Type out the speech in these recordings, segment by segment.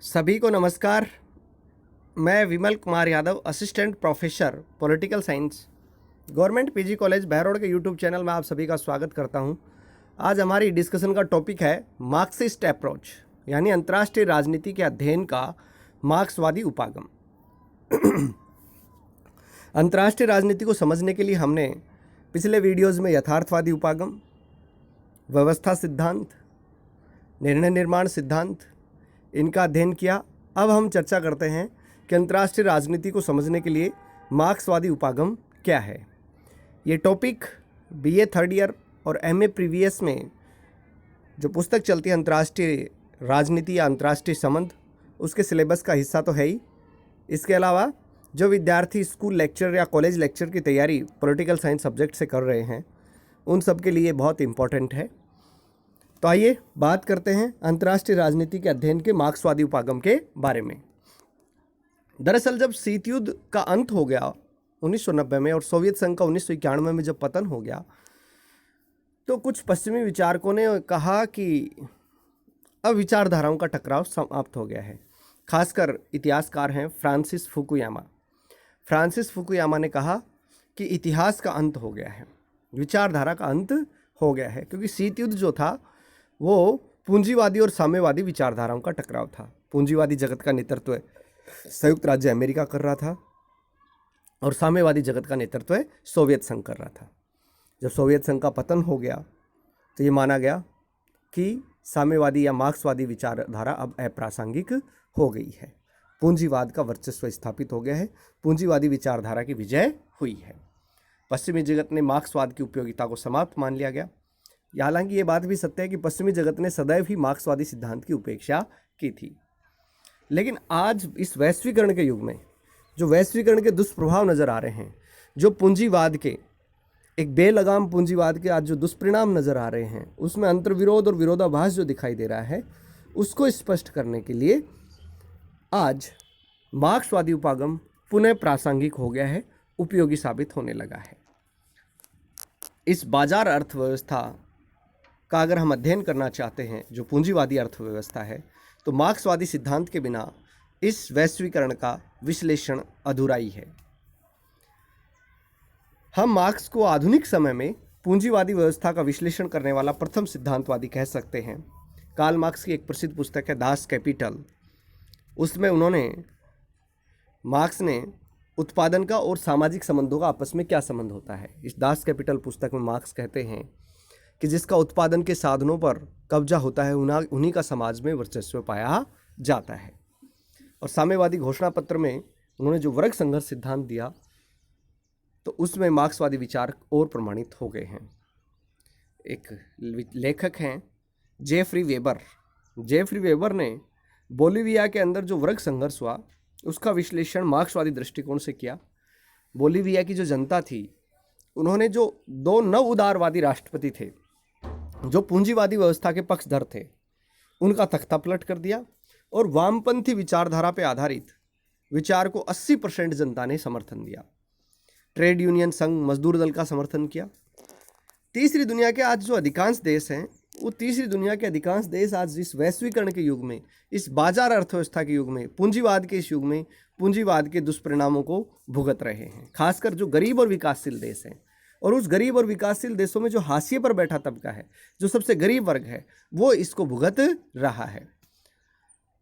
सभी को नमस्कार। मैं Vimal Kumar Yadav, assistant professor political science, government PG college Behror के यूट्यूब चैनल में आप सभी का स्वागत करता हूं। आज हमारी डिस्कशन का टॉपिक है मार्क्सिस्ट अप्रोच, यानी अंतर्राष्ट्रीय राजनीति के अध्ययन का मार्क्सवादी उपागम। अंतर्राष्ट्रीय राजनीति को समझने के लिए हमने पिछले वीडियोज़ में यथार्थवादी उपागम, व्यवस्था सिद्धांत, निर्णय निर्माण सिद्धांत, इनका अध्ययन किया। अब हम चर्चा करते हैं कि अंतर्राष्ट्रीय राजनीति को समझने के लिए मार्क्सवादी उपागम क्या है। ये टॉपिक बीए थर्ड ईयर और एमए प्रीवियस में जो पुस्तक चलती है अंतर्राष्ट्रीय राजनीति या अंतर्राष्ट्रीय संबंध, उसके सिलेबस का हिस्सा तो है ही। इसके अलावा जो विद्यार्थी स्कूल लेक्चर या कॉलेज लेक्चर की तैयारी पॉलिटिकल साइंस सब्जेक्ट से कर रहे हैं, उन सब के लिए बहुत इम्पॉर्टेंट है। तो आइए बात करते हैं अंतर्राष्ट्रीय राजनीति के अध्ययन के मार्क्सवादी उपागम के बारे में। दरअसल जब शीत युद्ध का अंत हो गया 1990 में और सोवियत संघ का 1991 में जब पतन हो गया, तो कुछ पश्चिमी विचारकों ने कहा कि अब विचारधाराओं का टकराव समाप्त हो गया है। खासकर इतिहासकार हैं फ्रांसिस फुकुयामा। फ्रांसिस फुकुयामा ने कहा कि इतिहास का अंत हो गया है, विचारधारा का अंत हो गया है, क्योंकि शीत युद्ध जो था वो पूंजीवादी और साम्यवादी विचारधाराओं का टकराव था। पूंजीवादी जगत का नेतृत्व संयुक्त राज्य अमेरिका कर रहा था और साम्यवादी जगत का नेतृत्व सोवियत संघ कर रहा था। जब सोवियत संघ का पतन हो गया तो ये माना गया कि साम्यवादी या मार्क्सवादी विचारधारा अब अप्रासंगिक हो गई है, पूंजीवाद का वर्चस्व स्थापित हो गया है, पूंजीवादी विचारधारा की विजय हुई है। पश्चिमी जगत ने मार्क्सवाद की उपयोगिता को समाप्त मान लिया गया। हालांकि ये बात भी सत्य है कि पश्चिमी जगत ने सदैव ही मार्क्सवादी सिद्धांत की उपेक्षा की थी। लेकिन आज इस वैश्वीकरण के युग में जो वैश्वीकरण के दुष्प्रभाव नज़र आ रहे हैं, जो पूंजीवाद के एक बेलगाम पूंजीवाद के आज जो दुष्परिणाम नज़र आ रहे हैं, उसमें अंतर्विरोध और विरोधाभास जो दिखाई दे रहा है, उसको स्पष्ट करने के लिए आज मार्क्सवादी उपागम पुनः प्रासंगिक हो गया है, उपयोगी साबित होने लगा है। इस बाजार अर्थव्यवस्था का अगर हम अध्ययन करना चाहते हैं, जो पूंजीवादी अर्थव्यवस्था है, तो मार्क्सवादी सिद्धांत के बिना इस वैश्वीकरण का विश्लेषण अधूरा ही है। हम मार्क्स को आधुनिक समय में पूंजीवादी व्यवस्था का विश्लेषण करने वाला प्रथम सिद्धांतवादी कह सकते हैं। कार्ल मार्क्स की एक प्रसिद्ध पुस्तक है दास कैपिटल। उसमें मार्क्स ने उत्पादन का और सामाजिक संबंधों का आपस में क्या संबंध होता है। इस दास कैपिटल पुस्तक में मार्क्स कहते हैं कि जिसका उत्पादन के साधनों पर कब्जा होता है, उन्हीं का समाज में वर्चस्व पाया जाता है। और साम्यवादी घोषणा पत्र में उन्होंने जो वर्ग संघर्ष सिद्धांत दिया, तो उसमें मार्क्सवादी विचार और प्रमाणित हो गए हैं। एक लेखक हैं जेफरी वेबर। जेफरी वेबर ने बोलिविया के अंदर जो वर्ग संघर्ष हुआ, उसका विश्लेषण मार्क्सवादी दृष्टिकोण से किया। बोलिविया की जो जनता थी, उन्होंने जो दो नव उदारवादी राष्ट्रपति थे जो पूंजीवादी व्यवस्था के पक्षधर थे, उनका तख्ता पलट कर दिया और वामपंथी विचारधारा पर आधारित विचार को 80% जनता ने समर्थन दिया। ट्रेड यूनियन संघ, मजदूर दल का समर्थन किया। तीसरी दुनिया के आज जो अधिकांश देश हैं, वो तीसरी दुनिया के अधिकांश देश आज इस वैश्वीकरण के युग में, इस बाजार अर्थव्यवस्था के युग में, पूंजीवाद के इस युग में पूंजीवाद के दुष्परिणामों को भुगत रहे हैं। खासकर जो गरीब और विकासशील देश हैं, और उस गरीब और विकासशील देशों में जो हाशिए पर बैठा तबका है, जो सबसे गरीब वर्ग है, वो इसको भुगत रहा है।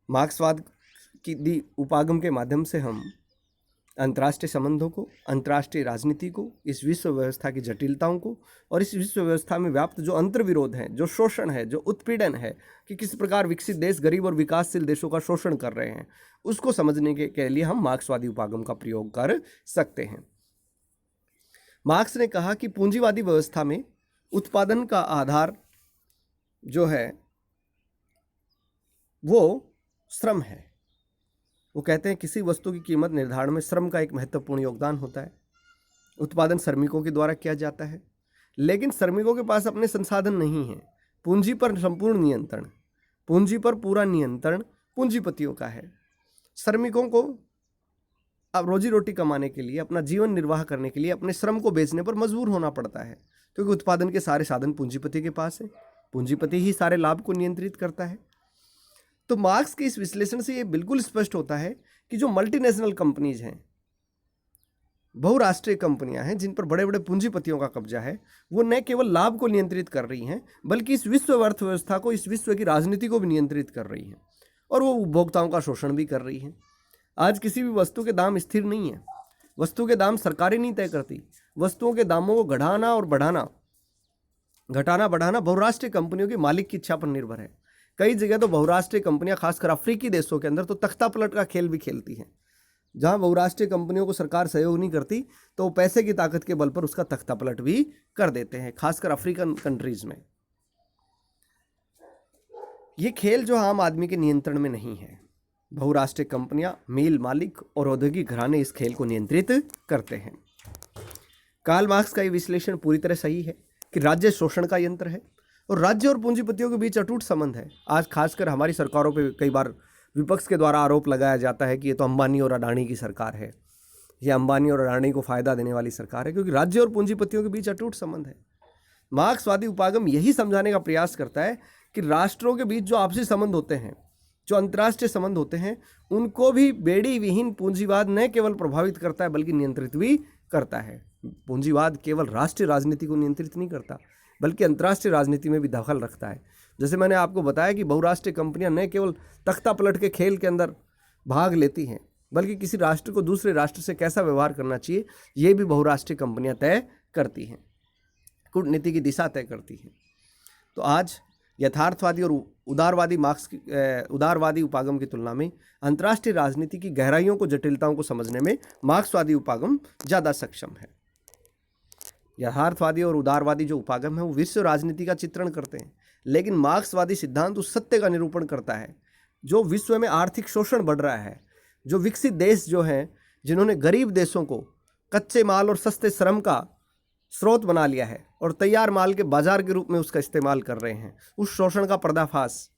मार्क्सवाद की दी उपागम के माध्यम से हम अंतर्राष्ट्रीय संबंधों को, अंतर्राष्ट्रीय राजनीति को, इस विश्व व्यवस्था की जटिलताओं को और इस विश्व व्यवस्था में व्याप्त जो अंतर्विरोध है, जो शोषण है, जो उत्पीड़न है, कि किस प्रकार विकसित देश गरीब और विकासशील देशों का शोषण कर रहे हैं, उसको समझने के लिए हम मार्क्सवादी उपागम का प्रयोग कर सकते हैं। मार्क्स ने कहा कि पूंजीवादी व्यवस्था में उत्पादन का आधार जो है वो श्रम है। वो कहते हैं किसी वस्तु की कीमत निर्धारण में श्रम का एक महत्वपूर्ण योगदान होता है। उत्पादन श्रमिकों के द्वारा किया जाता है, लेकिन श्रमिकों के पास अपने संसाधन नहीं हैं। पूंजी पर संपूर्ण नियंत्रण, पूंजी पर पूरा नियंत्रण पूंजीपतियों का है। श्रमिकों को अब रोजी रोटी कमाने के लिए, अपना जीवन निर्वाह करने के लिए अपने श्रम को बेचने पर मजबूर होना पड़ता है, क्योंकि उत्पादन के सारे साधन पूंजीपति के पास है। पूंजीपति ही सारे लाभ को नियंत्रित करता है। तो मार्क्स के इस विश्लेषण से ये बिल्कुल स्पष्ट होता है कि जो मल्टीनेशनल कंपनीज हैं, बहुराष्ट्रीय कंपनियां हैं जिन पर बड़े बड़े पूंजीपतियों का कब्जा है, वो न केवल लाभ को नियंत्रित कर रही हैं बल्कि इस विश्व अर्थव्यवस्था को, इस विश्व की राजनीति को भी नियंत्रित कर रही हैं और वो उपभोक्ताओं का शोषण भी कर रही हैं। आज किसी भी वस्तु के दाम स्थिर नहीं है, वस्तु के दाम सरकारें नहीं तय करती। वस्तुओं के दामों को घटाना और बढ़ाना, घटाना बढ़ाना बहुराष्ट्रीय कंपनियों की मालिक की इच्छा पर निर्भर है। कई जगह तो बहुराष्ट्रीय कंपनियां, खासकर अफ्रीकी देशों के अंदर, तो तख्ता पलट का खेल भी खेलती हैं। जहां बहुराष्ट्रीय कंपनियों को सरकार सहयोग नहीं करती तो वो पैसे की ताकत के बल पर उसका तख्ता पलट भी कर देते हैं, खासकर अफ्रीकन कंट्रीज में। ये खेल जो आम आदमी के नियंत्रण में नहीं है, बहुराष्ट्रीय कंपनियां, मील मालिक और औद्योगिक घराने इस खेल को नियंत्रित करते हैं। कार्ल मार्क्स का ये विश्लेषण पूरी तरह सही है कि राज्य शोषण का यंत्र है और राज्य और पूंजीपतियों के बीच अटूट संबंध है। आज खासकर हमारी सरकारों पे कई बार विपक्ष के द्वारा आरोप लगाया जाता है कि ये तो अंबानी और अडानी की सरकार है, ये अंबानी और अडानी को फायदा देने वाली सरकार है, क्योंकि राज्य और पूंजीपतियों के बीच अटूट संबंध है। मार्क्सवादी उपागम यही समझाने का प्रयास करता है कि राष्ट्रों के बीच जो आपसी संबंध होते हैं, जो अंतर्राष्ट्रीय संबंध होते हैं, उनको भी बेड़ी विहीन पूंजीवाद न केवल प्रभावित करता है बल्कि नियंत्रित भी करता है। पूंजीवाद केवल राष्ट्रीय राजनीति को नियंत्रित नहीं करता बल्कि अंतर्राष्ट्रीय राजनीति में भी दखल रखता है। जैसे मैंने आपको बताया कि बहुराष्ट्रीय कंपनियां न केवल तख्ता पलट के खेल के अंदर भाग लेती हैं बल्कि किसी राष्ट्र को दूसरे राष्ट्र से कैसा व्यवहार करना चाहिए ये भी बहुराष्ट्रीय कंपनियां तय करती हैं, कूटनीति की दिशा तय करती हैं। तो आज यथार्थवादी और उदारवादी उपागम की तुलना में अंतर्राष्ट्रीय राजनीति की गहराइयों को, जटिलताओं को समझने में मार्क्सवादी उपागम ज़्यादा सक्षम है। यथार्थवादी और उदारवादी जो उपागम है वो विश्व राजनीति का चित्रण करते हैं, लेकिन मार्क्सवादी सिद्धांत उस सत्य का निरूपण करता है जो विश्व में आर्थिक शोषण बढ़ रहा है, जो विकसित देश जो हैं जिन्होंने गरीब देशों को कच्चे माल और सस्ते श्रम का स्रोत बना लिया है और तैयार माल के बाजार के रूप में उसका इस्तेमाल कर रहे हैं, उस शोषण का पर्दाफाश,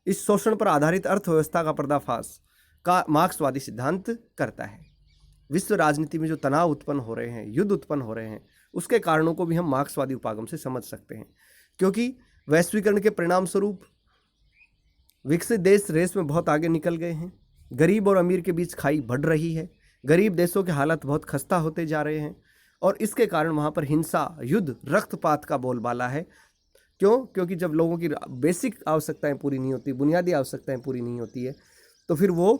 इस शोषण पर आधारित अर्थव्यवस्था का पर्दाफाश का मार्क्सवादी सिद्धांत करता है। विश्व राजनीति में जो तनाव उत्पन्न हो रहे हैं, युद्ध उत्पन्न हो रहे हैं, उसके कारणों को भी हम मार्क्सवादी उपागम से समझ सकते हैं, क्योंकि वैश्वीकरण के परिणाम स्वरूप विकसित देश रेस में बहुत आगे निकल गए हैं। गरीब और अमीर के बीच खाई बढ़ रही है, गरीब देशों के हालत बहुत खस्ता होते जा रहे हैं और इसके कारण वहाँ पर हिंसा, युद्ध, रक्तपात का बोलबाला है। क्यों? क्योंकि जब लोगों की बेसिक आवश्यकताएं पूरी नहीं होती, बुनियादी आवश्यकताएं पूरी नहीं होती है, तो फिर वो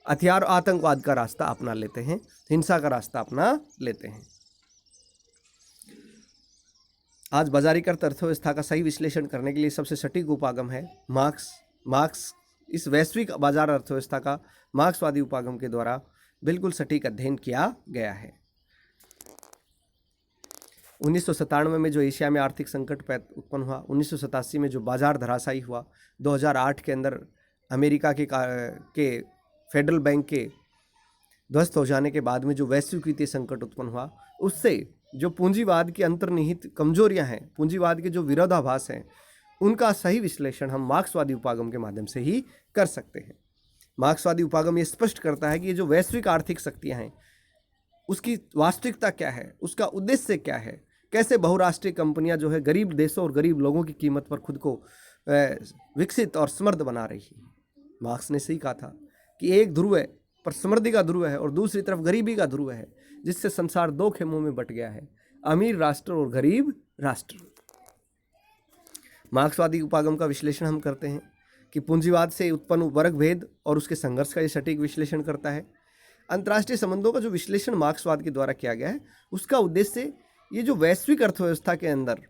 हथियार, आतंकवाद का रास्ता अपना लेते हैं, हिंसा का रास्ता अपना लेते हैं। आज बाजारीकृत अर्थव्यवस्था का सही विश्लेषण करने के लिए सबसे सटीक उपागम है मार्क्स। इस वैश्विक बाजार अर्थव्यवस्था का मार्क्सवादी उपागम के द्वारा बिल्कुल सटीक अध्ययन किया गया है। 1997 में जो एशिया में आर्थिक संकट उत्पन्न हुआ, 1987 में जो बाजार धराशायी हुआ, 2008 के अंदर अमेरिका के फेडरल बैंक के ध्वस्त हो जाने के बाद में जो वैश्विक वित्तीय संकट उत्पन्न हुआ, उससे जो पूंजीवाद की अंतर्निहित कमजोरियां हैं, पूंजीवाद के जो विरोधाभास हैं, उनका सही विश्लेषण हम मार्क्सवादी उपागम के माध्यम से ही कर सकते हैं। मार्क्सवादी उपागम ये स्पष्ट करता है कि ये जो वैश्विक आर्थिक शक्तियां हैं उसकी वास्तविकता क्या है, उसका उद्देश्य क्या है, कैसे बहुराष्ट्रीय कंपनियां जो है गरीब देशों और गरीब लोगों की कीमत पर खुद को विकसित और समृद्ध बना रही है। मार्क्स ने सही कहा था कि एक ध्रुव है पर समृद्धि का ध्रुव है और दूसरी तरफ गरीबी का ध्रुव है, जिससे संसार दो खेमों में बट गया है, अमीर राष्ट्र और गरीब राष्ट्र। मार्क्सवादी उपागम का विश्लेषण हम करते हैं कि पूंजीवाद से उत्पन्न वर्ग भेद और उसके संघर्ष का ये सटीक विश्लेषण करता है। अंतर्राष्ट्रीय संबंधों का जो विश्लेषण मार्क्सवाद के द्वारा किया गया है, उसका उद्देश्य ये जो वैश्विक अर्थव्यवस्था के अंदर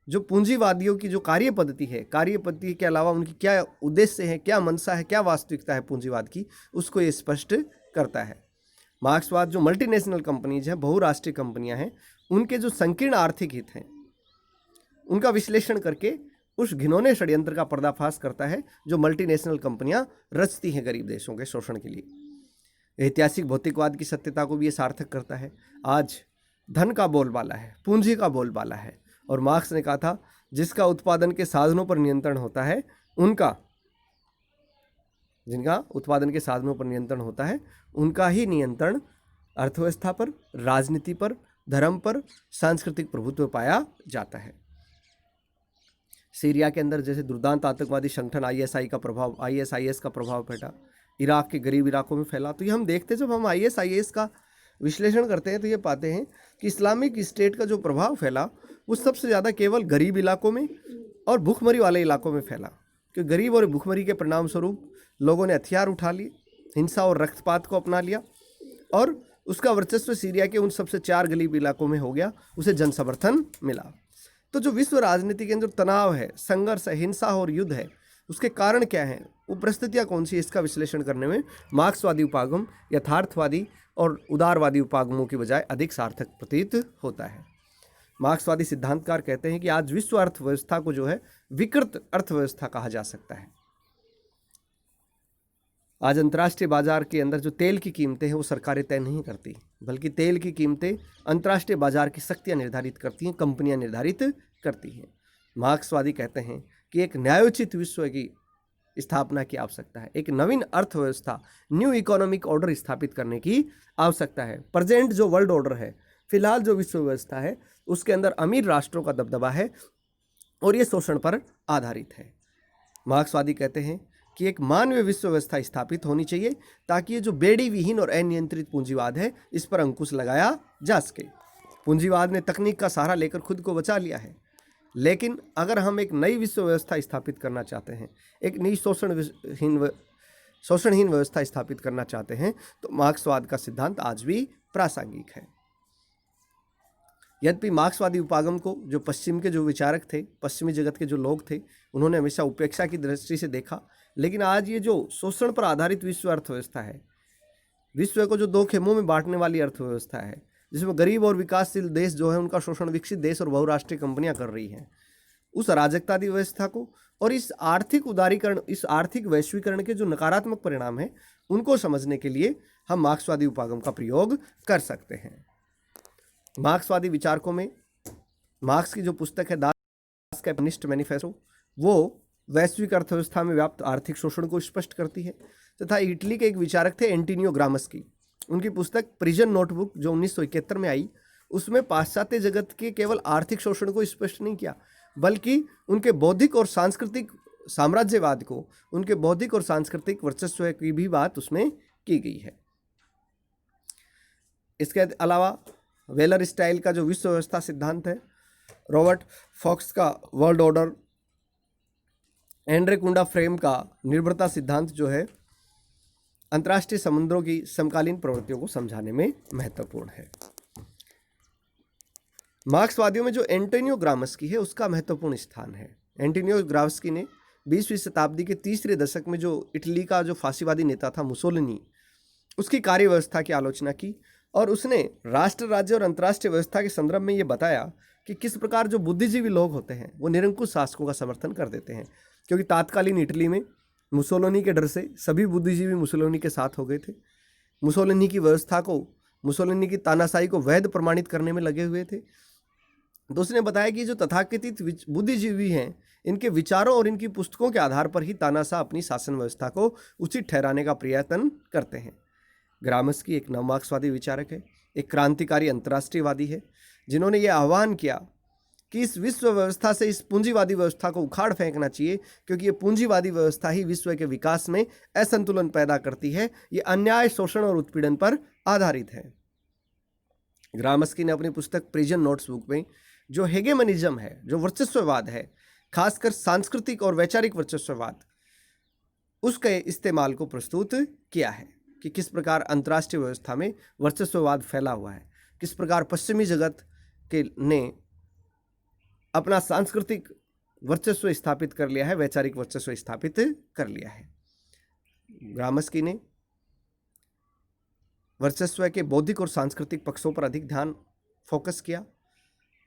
जो पूंजीवादियों की जो कार्य पद्धति है, कार्य पद्धति के अलावा उनकी क्या उद्देश्य है, क्या मंशा है, क्या वास्तविकता है पूंजीवाद की, उसको ये स्पष्ट करता है। मार्क्सवाद जो मल्टीनेशनल कंपनीज हैं, बहुराष्ट्रीय कंपनियां हैं, उनके जो संकीर्ण आर्थिक हित हैं, उनका विश्लेषण करके उस घिनौने षड्यंत्र का पर्दाफाश करता है जो मल्टीनेशनल कंपनियां रचती हैं गरीब देशों के शोषण के लिए। ऐतिहासिक भौतिकवाद की सत्यता को भी ये सार्थक करता है। आज धन का बोलबाला है, पूंजी का बोलबाला है, और मार्क्स ने कहा था जिसका उत्पादन के साधनों पर नियंत्रण होता है, जिनका उत्पादन के साधनों पर नियंत्रण होता है, उनका ही नियंत्रण अर्थव्यवस्था पर, राजनीति पर, धर्म पर, सांस्कृतिक प्रभुत्व पाया जाता है। सीरिया के अंदर जैसे दुर्दांत आतंकवादी संगठन आईएसआई का प्रभाव, आईएसआईएस का प्रभाव फैला, इराक के गरीब इलाकों में फैला। तो ये हम देखते हैं, जब हम आईएसआईएस का विश्लेषण करते हैं तो ये पाते हैं कि इस्लामिक स्टेट का जो प्रभाव फैला वो सबसे ज़्यादा केवल गरीब इलाकों में और भूखमरी वाले इलाकों में फैला। क्योंकि गरीब और भूखमरी के परिणाम स्वरूप लोगों ने हथियार उठा लिए, हिंसा और रक्तपात को अपना लिया और उसका वर्चस्व सीरिया के उन सबसे 4 गरीब इलाकों में हो गया, उसे जन समर्थन मिला। तो जो विश्व राजनीति के अंदर तनाव है, संघर्ष है, हिंसा और युद्ध है, उसके कारण क्या हैं, वो परिस्थितियाँ कौन सी, इसका विश्लेषण करने में मार्क्सवादी उपागम यथार्थवादी और उदारवादी उपागमों की बजाय अधिक सार्थक प्रतीत होता है। मार्क्सवादी सिद्धांतकार कहते हैं कि आज विश्व अर्थव्यवस्था को जो है विकृत अर्थव्यवस्था कहा जा सकता है। आज अंतर्राष्ट्रीय बाजार के अंदर जो तेल की कीमतें हैं वो सरकारें तय नहीं करती, बल्कि तेल की कीमतें अंतर्राष्ट्रीय बाजार की शक्तियाँ निर्धारित करती हैं, कंपनियां निर्धारित करती हैं। मार्क्सवादी कहते हैं कि एक न्यायोचित विश्व की स्थापना की आवश्यकता है, एक नवीन अर्थव्यवस्था, न्यू इकोनॉमिक ऑर्डर स्थापित करने की आवश्यकता है। प्रेजेंट जो वर्ल्ड ऑर्डर है, फिलहाल जो विश्व व्यवस्था है, उसके अंदर अमीर राष्ट्रों का दबदबा है और ये शोषण पर आधारित है। मार्क्सवादी कहते हैं कि एक मानवीय विश्व व्यवस्था स्थापित होनी चाहिए ताकि ये जो बेड़ी विहीन और अनियंत्रित पूंजीवाद है इस पर अंकुश लगाया जा सके। पूंजीवाद ने तकनीक का सहारा लेकर खुद को बचा लिया है, लेकिन अगर हम एक नई विश्व व्यवस्था स्थापित करना चाहते हैं, एक नई शोषणहीन व्यवस्था स्थापित करना चाहते हैं, तो मार्क्सवाद का सिद्धांत आज भी प्रासंगिक है। यद्यपि मार्क्सवादी उपागम को जो पश्चिम के जो विचारक थे, पश्चिमी जगत के जो लोग थे, उन्होंने हमेशा उपेक्षा की दृष्टि से देखा, लेकिन आज ये जो शोषण पर आधारित विश्व अर्थव्यवस्था है, विश्व को जो 2 खेमों में बांटने वाली अर्थव्यवस्था है, जिसमें गरीब और विकासशील देश जो है उनका शोषण विकसित देश और बहुराष्ट्रीय कंपनियां कर रही हैं, उस अराजकतावादी व्यवस्था को और इस आर्थिक उदारीकरण, इस आर्थिक वैश्वीकरण के जो नकारात्मक परिणाम हैं, उनको समझने के लिए हम मार्क्सवादी उपागम का प्रयोग कर सकते हैं। मार्क्सवादी विचारकों में मार्क्स की जो पुस्तक है दास कम्युनिस्ट मैनिफेस्टो, वो वैश्विक अर्थव्यवस्था में व्याप्त आर्थिक शोषण को स्पष्ट करती है। तथा इटली के एक विचारक थे एंटोनियो ग्राम्स्की, उनकी पुस्तक प्रिजन नोटबुक जो 1971 में आई, उसमें पाश्चात्य जगत के केवल आर्थिक शोषण को स्पष्ट नहीं किया, बल्कि उनके बौद्धिक और सांस्कृतिक साम्राज्यवाद को, उनके बौद्धिक और सांस्कृतिक वर्चस्व की भी बात उसमें की गई है। इसके अलावा वेलर स्टाइल का जो विश्व व्यवस्था सिद्धांत है, रॉबर्ट फॉक्स का वर्ल्ड ऑर्डर, एंड्रे कुंडा फ्रेम का निर्भरता सिद्धांत जो है अंतर्राष्ट्रीय समुद्रों की समकालीन प्रवृत्तियों को समझाने में महत्वपूर्ण है। मार्क्सवादियों में जो एंटोनियो ग्राम्स्की है उसका महत्वपूर्ण स्थान है। एंटोनियो ग्राम्स्की ने 20वीं शताब्दी के तीसरे दशक में जो इटली का जो फांसीवादी नेता था मुसोलिनी, उसकी कार्य व्यवस्था की आलोचना की और उसने राष्ट्र, राज्य और अंतर्राष्ट्रीय व्यवस्था के संदर्भ में ये बताया कि किस प्रकार जो बुद्धिजीवी लोग होते हैं वो निरंकुश शासकों का समर्थन कर देते हैं, क्योंकि तात्कालीन इटली में मुसोलिनी के डर से सभी बुद्धिजीवी मुसोलिनी के साथ हो गए थे। मुसोलिनी की व्यवस्था को, मुसोलिनी की तानाशाही को वैध प्रमाणित करने में लगे हुए थे। तो उसने बताया कि जो तथाकथित बुद्धिजीवी हैं, इनके विचारों और इनकी पुस्तकों के आधार पर ही तानाशाह अपनी शासन व्यवस्था को उचित ठहराने का प्रयत्न करते हैं। ग्राम्स्की एक नव मार्क्सवादी विचारक है, एक क्रांतिकारी अंतर्राष्ट्रीयवादी है, जिन्होंने ये आह्वान किया कि इस विश्व व्यवस्था से इस पूंजीवादी व्यवस्था को उखाड़ फेंकना चाहिए, क्योंकि ये पूंजीवादी व्यवस्था ही विश्व के विकास में असंतुलन पैदा करती है, ये अन्याय, शोषण और उत्पीड़न पर आधारित है। ग्राम्स्की ने अपनी पुस्तक प्रिजन नोटबुक में जो हेगेमनिज्म है, जो वर्चस्ववाद है, खासकर सांस्कृतिक और वैचारिक वर्चस्ववाद, उसके इस्तेमाल को प्रस्तुत किया है कि किस प्रकार अंतर्राष्ट्रीय व्यवस्था में वर्चस्ववाद फैला हुआ है, किस प्रकार पश्चिमी जगत के ने अपना सांस्कृतिक वर्चस्व स्थापित कर लिया है, वैचारिक वर्चस्व स्थापित कर लिया है। ग्राम्स्की ने वर्चस्व के बौद्धिक और सांस्कृतिक पक्षों पर अधिक ध्यान फोकस किया,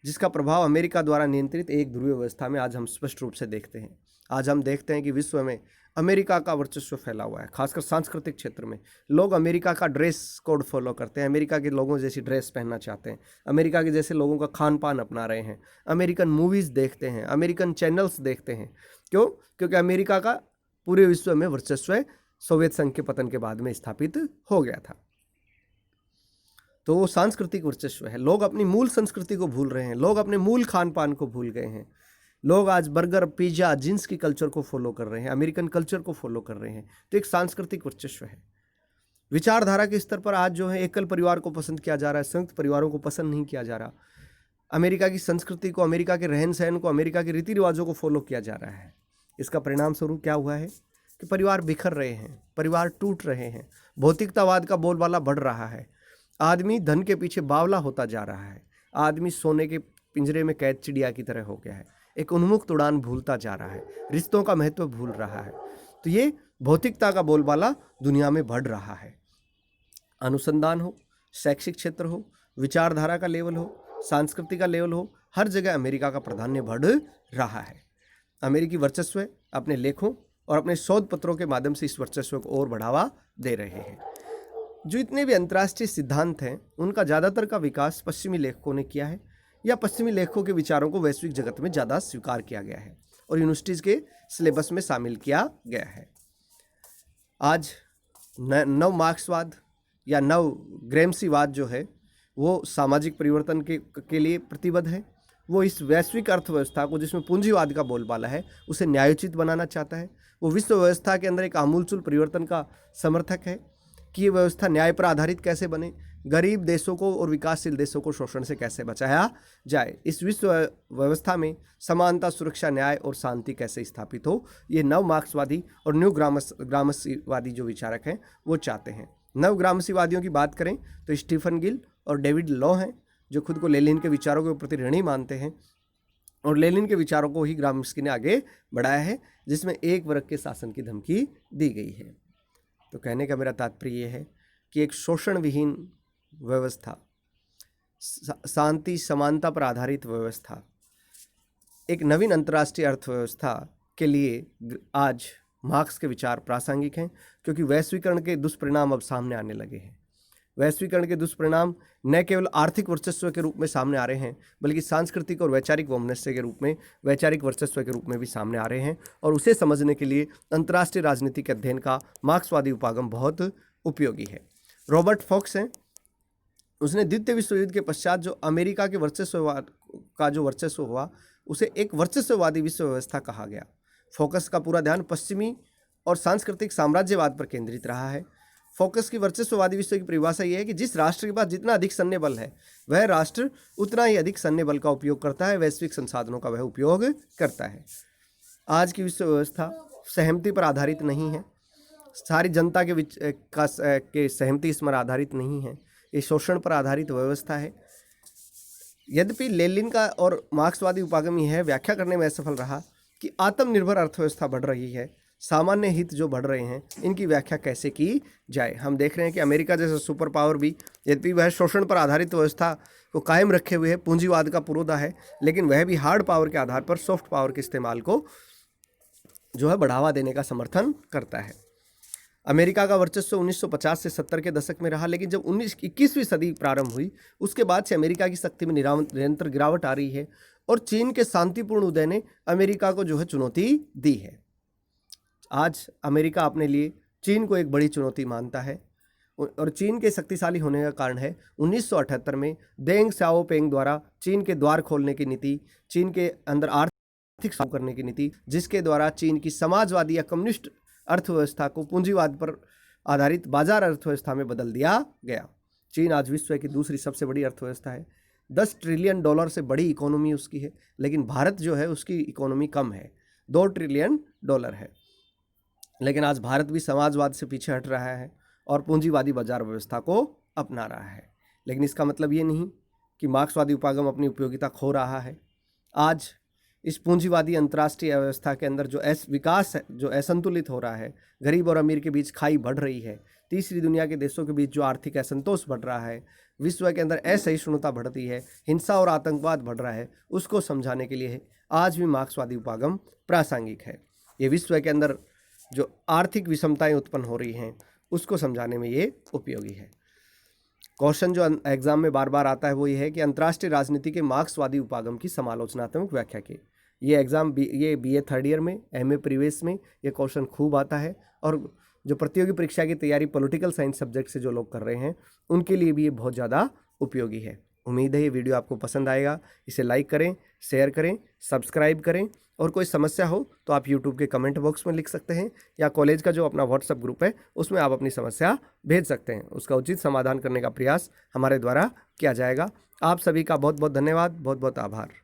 जिसका प्रभाव अमेरिका द्वारा नियंत्रित एक ध्रुवीय व्यवस्था में आज हम स्पष्ट रूप से देखते हैं। आज हम देखते हैं कि विश्व में अमेरिका का वर्चस्व फैला हुआ है, खासकर सांस्कृतिक क्षेत्र में। लोग अमेरिका का ड्रेस कोड फॉलो करते हैं, अमेरिका के लोगों जैसी ड्रेस पहनना चाहते हैं, अमेरिका के जैसे लोगों का खान पान अपना रहे हैं, अमेरिकन मूवीज़ देखते हैं, अमेरिकन चैनल्स देखते हैं। क्यों? क्योंकि अमेरिका का पूरे विश्व में वर्चस्व सोवियत संघ के पतन के बाद में स्थापित हो गया था। तो वो सांस्कृतिक वर्चस्व है। लोग अपनी मूल संस्कृति को भूल रहे हैं, लोग अपने मूल खान पान को भूल गए हैं। लोग आज बर्गर, पिज्ज़ा, जींस की कल्चर को फॉलो कर रहे हैं, अमेरिकन कल्चर को फॉलो कर रहे हैं। तो एक सांस्कृतिक वर्चस्व है। विचारधारा के स्तर पर आज जो है एकल परिवार को पसंद किया जा रहा है, संयुक्त परिवारों को पसंद नहीं किया जा रहा। अमेरिका की संस्कृति को, अमेरिका के रहन सहन को, अमेरिका के रीति रिवाजों को फॉलो किया जा रहा है। इसका परिणाम स्वरूप क्या हुआ है कि परिवार बिखर रहे हैं, परिवार टूट रहे हैं, भौतिकतावाद का बोलबाला बढ़ रहा है, आदमी धन के पीछे बावला होता जा रहा है, आदमी सोने के पिंजरे में कैद चिड़िया की तरह हो गया है, एक उन्मुक्त उड़ान भूलता जा रहा है, रिश्तों का महत्व भूल रहा है। तो ये भौतिकता का बोलबाला दुनिया में बढ़ रहा है। अनुसंधान हो, शैक्षिक क्षेत्र हो, विचारधारा का लेवल हो, सांस्कृतिक का लेवल हो, हर जगह अमेरिका का प्राधान्य बढ़ रहा है। अमेरिकी वर्चस्व अपने लेखों और अपने शोध पत्रों के माध्यम से इस वर्चस्व को और बढ़ावा दे रहे हैं। जो इतने भी अंतर्राष्ट्रीय सिद्धांत हैं, उनका ज़्यादातर का विकास पश्चिमी लेखकों ने किया है, या पश्चिमी लेखकों के विचारों को वैश्विक जगत में ज़्यादा स्वीकार किया गया है और यूनिवर्सिटीज़ के सिलेबस में शामिल किया गया है। आज नव मार्क्सवाद या नव ग्रेम्सीवाद जो है वो सामाजिक परिवर्तन के लिए प्रतिबद्ध है। वो इस वैश्विक अर्थव्यवस्था को, जिसमें पूंजीवाद का बोलबाला है, उसे न्यायोचित बनाना चाहता है। वो विश्व व्यवस्था के अंदर एक आमूलचूल परिवर्तन का समर्थक है कि ये व्यवस्था न्याय पर आधारित कैसे बने, गरीब देशों को और विकासशील देशों को शोषण से कैसे बचाया जाए, इस विश्व व्यवस्था में समानता, सुरक्षा, न्याय और शांति कैसे स्थापित हो, ये नव मार्क्सवादी और न्यू ग्रामसीवादी जो विचारक हैं वो चाहते हैं। नव ग्रामसीवादियों की बात करें तो स्टीफन गिल और डेविड लॉ हैं, जो खुद को लेनिन के विचारों के प्रति ऋणी मानते हैं और लेनिन के विचारों को ही ग्रामस्की ने आगे बढ़ाया है, जिसमें एक वर्ग के शासन की धमकी दी गई है। तो कहने का मेरा तात्पर्य ये है कि एक शोषण विहीन व्यवस्था, शांति, समानता पर आधारित व्यवस्था, एक नवीन अंतर्राष्ट्रीय अर्थव्यवस्था के लिए आज मार्क्स के विचार प्रासंगिक हैं, क्योंकि वैश्वीकरण के दुष्परिणाम अब सामने आने लगे हैं। वैश्वीकरण के दुष्परिणाम न केवल आर्थिक वर्चस्व के रूप में सामने आ रहे हैं, बल्कि सांस्कृतिक और वैचारिक वैमनस्य के रूप में, वैचारिक वर्चस्व के रूप में भी सामने आ रहे हैं। और उसे समझने के लिए अंतर्राष्ट्रीय राजनीति के अध्ययन का मार्क्सवादी उपागम बहुत उपयोगी है। रॉबर्ट फॉक्स हैं, उसने द्वितीय विश्व युद्ध के पश्चात जो अमेरिका के वर्चस्ववाद का जो वर्चस्व हुआ, उसे एक वर्चस्ववादी विश्व व्यवस्था कहा गया। फोकस का पूरा ध्यान पश्चिमी और सांस्कृतिक साम्राज्यवाद पर केंद्रित रहा है। फोकस की वर्चस्ववादी विश्व की परिभाषा यह है कि जिस राष्ट्र के पास जितना अधिक सैन्य बल है, वह राष्ट्र उतना ही अधिक सैन्य बल का उपयोग करता है, वैश्विक संसाधनों का वह उपयोग करता है। आज की विश्व व्यवस्था सहमति पर आधारित नहीं है, सारी जनता के सहमति इस पर आधारित नहीं है, ये शोषण पर आधारित व्यवस्था है। यद्यपि लेनिन का और मार्क्सवादी उपागम यह व्याख्या करने में असफल रहा कि आत्मनिर्भर अर्थव्यवस्था बढ़ रही है, सामान्य हित जो बढ़ रहे हैं, इनकी व्याख्या कैसे की जाए। हम देख रहे हैं कि अमेरिका जैसा सुपर पावर भी, यद्यपि वह शोषण पर आधारित व्यवस्था को कायम रखे हुए है, पूंजीवाद का पुरोधा है, लेकिन वह भी हार्ड पावर के आधार पर सॉफ्ट पावर के इस्तेमाल को जो है बढ़ावा देने का समर्थन करता है। अमेरिका का वर्चस्व 1950 से 70 के दशक में रहा, लेकिन जब 21वीं सदी प्रारंभ हुई, उसके बाद से अमेरिका की शक्ति में निरंतर गिरावट आ रही है और चीन के शांतिपूर्ण उदय ने अमेरिका को जो है चुनौती दी है। आज अमेरिका अपने लिए चीन को एक बड़ी चुनौती मानता है और चीन के शक्तिशाली होने का कारण है 1978 में देंग शाओपेंग द्वारा चीन के द्वार खोलने की नीति, चीन के अंदर आर्थिक सुधार करने की नीति, जिसके द्वारा चीन की समाजवादी या कम्युनिस्ट अर्थव्यवस्था को पूंजीवाद पर आधारित बाजार अर्थव्यवस्था में बदल दिया गया। चीन आज विश्व की दूसरी सबसे बड़ी अर्थव्यवस्था है, $10 ट्रिलियन से बड़ी इकोनॉमी उसकी है, लेकिन भारत जो है उसकी इकोनॉमी कम है, $2 ट्रिलियन है। लेकिन आज भारत भी समाजवाद से पीछे हट रहा है और पूंजीवादी बाजार व्यवस्था को अपना रहा है। लेकिन इसका मतलब ये नहीं कि मार्क्सवादी उपागम अपनी उपयोगिता खो रहा है। आज इस पूंजीवादी अंतर्राष्ट्रीय व्यवस्था के अंदर जो विकास है, जो असंतुलित हो रहा है, गरीब और अमीर के बीच खाई बढ़ रही है, तीसरी दुनिया के देशों के बीच जो आर्थिक असंतोष बढ़ रहा है, विश्व के अंदर असहिष्णुता बढ़ती है, हिंसा और आतंकवाद बढ़ रहा है, उसको समझाने के लिए आज भी मार्क्सवादी उपागम प्रासंगिक है। ये विश्व के अंदर जो आर्थिक विषमताएं उत्पन्न हो रही हैं, उसको समझाने में ये उपयोगी है। क्वेश्चन जो एग्जाम में बार बार आता है वो ये है कि अंतर्राष्ट्रीय राजनीति के मार्क्सवादी उपागम की समालोचनात्मक व्याख्या की। ये एग्जाम ये BA थर्ड ईयर में, MA प्रीवियस में ये क्वेश्चन खूब आता है और जो प्रतियोगी परीक्षा की तैयारी पॉलिटिकल साइंस सब्जेक्ट से जो लोग कर रहे हैं, उनके लिए भी ये बहुत ज़्यादा उपयोगी है। उम्मीद है ये वीडियो आपको पसंद आएगा। इसे लाइक करें, शेयर करें, सब्सक्राइब करें और कोई समस्या हो तो आप यूट्यूब के कमेंट बॉक्स में लिख सकते हैं या कॉलेज का जो अपना व्हाट्सएप ग्रुप है उसमें आप अपनी समस्या भेज सकते हैं। उसका उचित समाधान करने का प्रयास हमारे द्वारा किया जाएगा। आप सभी का बहुत बहुत धन्यवाद, बहुत बहुत आभार।